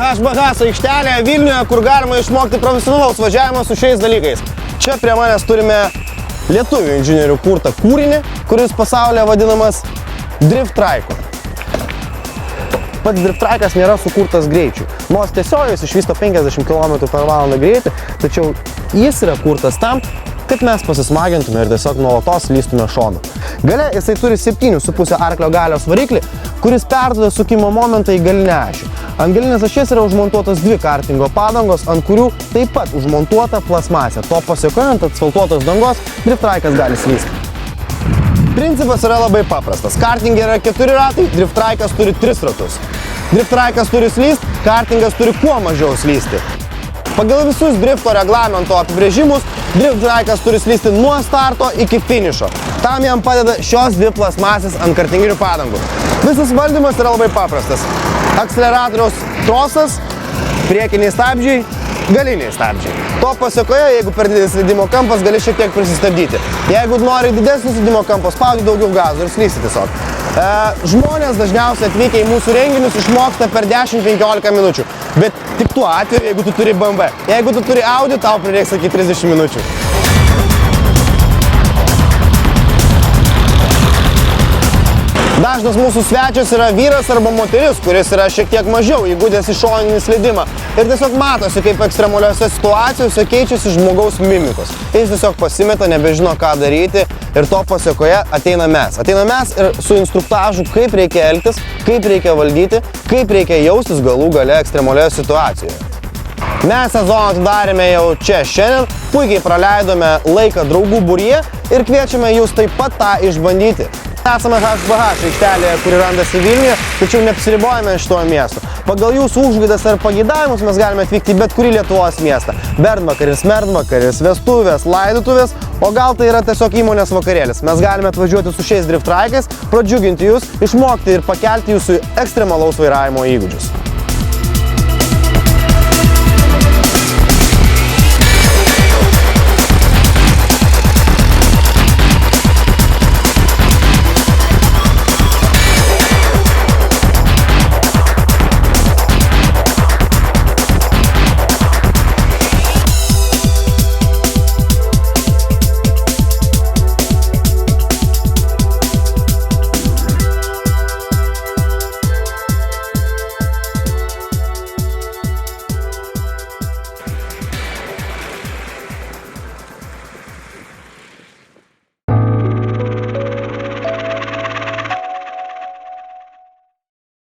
HBH aikštelėje Vilniuje, kur galima išmokti profesionalaus važiavimo su šiais dalykais. Čia prie manęs turime lietuvių inžinierių kurtą kūrinį, kuris pasaulyje vadinamas Drift Trike. Pats Drift Trike'as nėra sukurtas greičiui. Nors tiesiog jis išvysto 50 km/h greitį, tačiau jis yra kurtas tam, kad mes pasismagintume ir tiesiog nuolatos lystume šonu. Gale jisai turi 7,5 arklio galios variklį, kuris perduoda sukimo momentą į galinę ašį. Ant galinės ašies yra užmontuotos 2 kartingo padangos, ant kurių taip pat užmontuota plasmasė. To pasiekoje ant asfaltuotos dangos Drift Trike'as gali slysti. Principas yra labai paprastas. Kartingė yra 4 ratai, Drift Trike'as turi 3 ratus. Drift Trike'as turi slyst, kartingas turi kuo mažiau slysti. Pagal visus drifto reglamento apibrėžimus, Drift Trike'as turi slysti nuo starto iki finišo. Tam jam padeda šios 2 plasmasės ant kartinginių padangų. Visas valdymas yra labai paprastas. Akceleratoriaus trosas, priekiniai stabdžiai, galiniai stabdžiai. To pasiekoje, jeigu per didelis slydimo kampas, gali šiek tiek prisistabdyti. Jeigu nori didesnį slydimo kampą, spaudi daugiau gazų ir slysti tiesiog. Žmonės dažniausiai atvykę į mūsų renginius išmoksta per 10-15 minučių. Bet tik tuo atveju, jeigu tu turi BMW. Jeigu tu turi Audi, tau prireiks iki 30 minučių. Dažnas mūsų svečias yra vyras arba moteris, kuris yra šiek tiek mažiau įgudęs į šoninį slydimą. Ir tiesiog matosi, kaip ekstremaliuose situacijose keičiasi žmogaus mimikos. Jis tiesiog pasimeta, nebežino, ką daryti ir to pasiekoje ateina mes. Ateina mes ir su instruktažu, kaip reikia elgtis, kaip reikia valdyti, kaip reikia jaustis galų gale ekstremalioje situacijoje. Mes sezoną atidarėme jau čia šiandien, puikiai praleidome laiką draugų būryje ir kviečiame jūs taip pat tą išbandyti. Esame HBH aikštelėje, kuri randasi Vilniuje, tačiau neapsiribojame šituo miestu. Pagal jūsų užgaidas ar pageidavimus mes galime atvykti į bet kurį Lietuvos miestą. Bernvakaris, Merdvakaris, vestuvės, laidotuvės, o gal tai yra tiesiog įmonės vakarėlis. Mes galime atvažiuoti su šiais Drift Trike'ais, pradžiuginti jūs, išmokti ir pakelti jūsų ekstremalaus vairavimo įgūdžius.